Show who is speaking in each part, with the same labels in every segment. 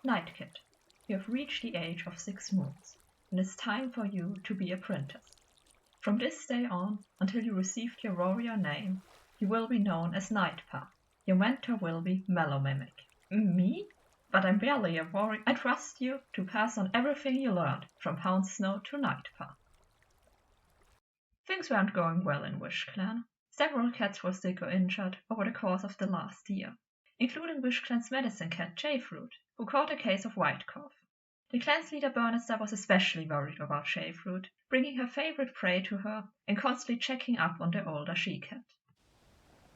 Speaker 1: Night Kid, you have reached the age of 6 moons, and it's time for you to be apprentice. From this day on, until you received your warrior name, you will be known as Nightpa. Your mentor will be Mellow Mimic. Me? But I'm barely a warrior. I trust you to pass on everything you learned, from Pound Snow to Nightpa. Things weren't going well in WishClan. Several cats were sick or injured over the course of the last year, including WishClan's medicine cat Shavefruit, who caught a case of white cough. The clan's leader Bernista was especially worried about Shavefruit, bringing her favorite prey to her and constantly checking up on the older she-cat.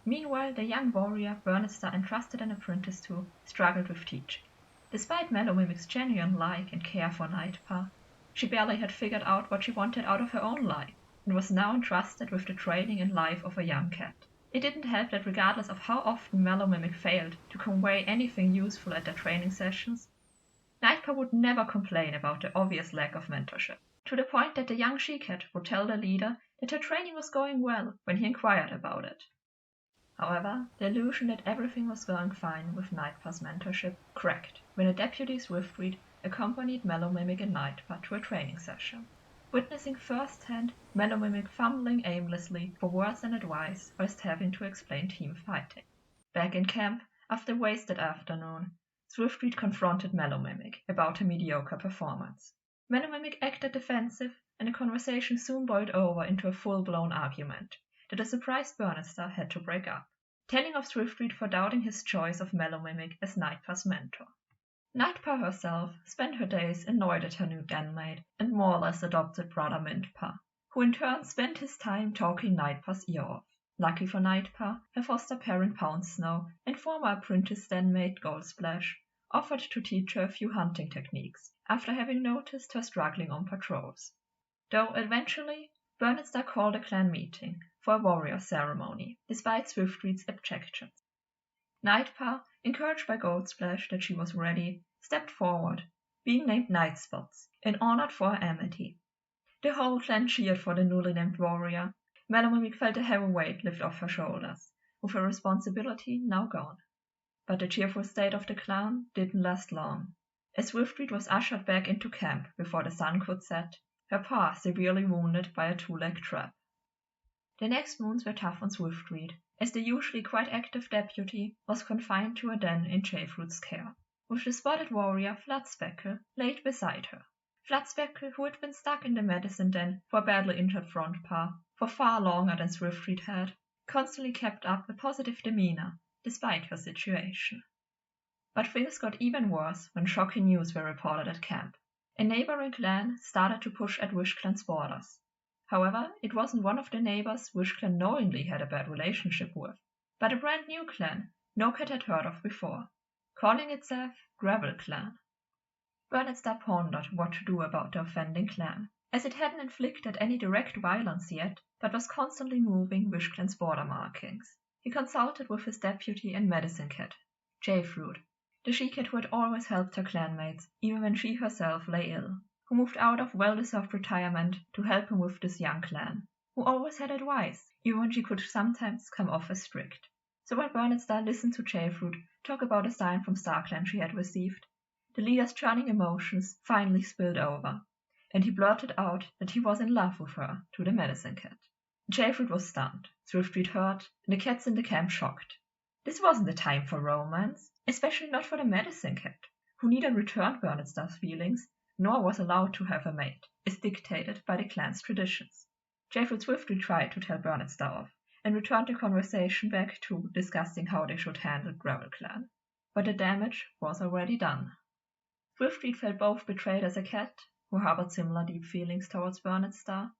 Speaker 1: Meanwhile, the young warrior Bernista entrusted an apprentice to struggled with teaching. Despite Mellow Mimic's genuine like and care for Nightpa, she barely had figured out what she wanted out of her own life, and was now entrusted with the training and life of a young cat. It didn't help that regardless of how often Mellow Mimic failed to convey anything useful at their training sessions, Nightpa would never complain about the obvious lack of mentorship, to the point that the young she-cat would tell the leader that her training was going well when he inquired about it. However, the illusion that everything was going fine with Nightpa's mentorship cracked when a deputy Swiftreed accompanied Mellow Mimic and Nightpa to a training session. Witnessing firsthand Mellow Mimic fumbling aimlessly for words and advice whilst having to explain team fighting. Back in camp, after a wasted afternoon, Swiftreed confronted Mellow Mimic about her mediocre performance. Mellow Mimic acted defensive, and the conversation soon boiled over into a full-blown argument that a surprised Bernista had to break up, telling of Swiftreed for doubting his choice of Mellow Mimic as Nightpa's mentor. Nightpa herself spent her days annoyed at her new denmate and more or less adopted brother Mintpa, who in turn spent his time talking Nightpa's ear off. Lucky for Nightpa, her foster parent Pound Snow and former apprentice denmate Goldsplash offered to teach her a few hunting techniques after having noticed her struggling on patrols. Though eventually, Bernista called a clan meeting for a warrior ceremony, despite Swiftreed's objections. Nightpa, encouraged by Goldsplash that she was ready, stepped forward, being named Nightspots and honored for her amity. The whole clan cheered for the newly named warrior. Mellow Mimic felt a heavy weight lift off her shoulders, with her responsibility now gone. But the cheerful state of the clan didn't last long. As Swiftreed was ushered back into camp before the sun could set, her paw severely wounded by a two-leg trap. The next moons were tough on Swiftreed, as the usually quite active deputy was confined to a den in Shavefruit's care, with the spotted warrior Floodspeckle laid beside her. Floodspeckle, who had been stuck in the medicine den for a badly injured front paw for far longer than Swiftreed had, constantly kept up a positive demeanor despite her situation. But things got even worse when shocking news were reported at camp. A neighboring clan started to push at WishClan's borders. However, it wasn't one of the neighbors WishClan knowingly had a bad relationship with, but a brand new clan no cat had heard of before, calling itself GravelClan. Bernista pondered what to do about the offending clan, as it hadn't inflicted any direct violence yet, but was constantly moving WishClan's border markings. He consulted with his deputy and medicine cat, Shavefruit, the she-cat who had always helped her clanmates, even when she herself lay ill, who moved out of well-deserved retirement to help him with this young clan, who always had advice, even when she could sometimes come off as strict. So when Bernista listened to Shavefruit talk about a sign from StarClan she had received, the leader's churning emotions finally spilled over, and he blurted out that he was in love with her to the medicine cat. Shavefruit was stunned, Swiftreed hurt, and the cats in the camp shocked. This wasn't the time for romance, especially not for the medicine cat, who neither returned Bernista's feelings nor was allowed to have a mate, as dictated by the clan's traditions. Shavefruit swiftly tried to tell Bernista off, and returned the conversation back to discussing how they should handle GravelClan. But the damage was already done. Swiftreed felt both betrayed as a cat, who harbored similar deep feelings towards Bernista,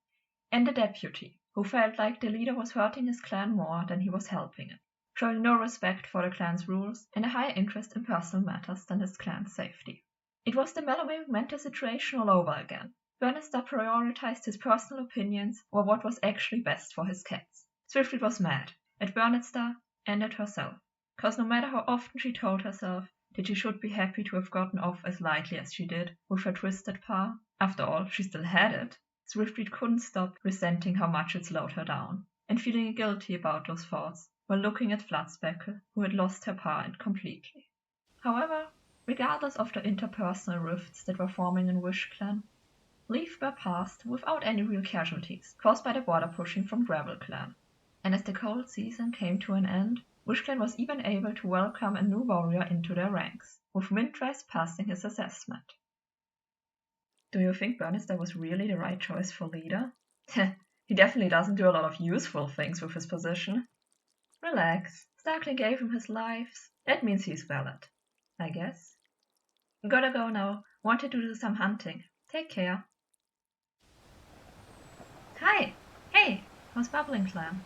Speaker 1: and the deputy, who felt like the leader was hurting his clan more than he was helping it, showing no respect for the clan's rules and a higher interest in personal matters than his clan's safety. It was the Mellow Mimic mentor situation all over again. Bernista prioritized his personal opinions over what was actually best for his cats. Swiftreed was mad at Bernista and at herself, cause no matter how often she told herself that she should be happy to have gotten off as lightly as she did with her twisted paw, after all, she still had it, Swiftreed couldn't stop resenting how much it slowed her down, and feeling guilty about those thoughts while looking at Floodspeckle, who had lost her paw completely. However, regardless of the interpersonal rifts that were forming in WishClan. Leave were passed without any real casualties caused by the border pushing from GravelClan. And as the cold season came to an end, WishClan was even able to welcome a new warrior into their ranks, with Mintrace passing his assessment. Do you think Burnister was really the right choice for leader? He definitely doesn't do a lot of useful things with his position. Relax, Starkling gave him his lives. That means he's valid, I guess. Gotta go now. Wanted to do some hunting. Take care. Hi! Hey! How's WishClan?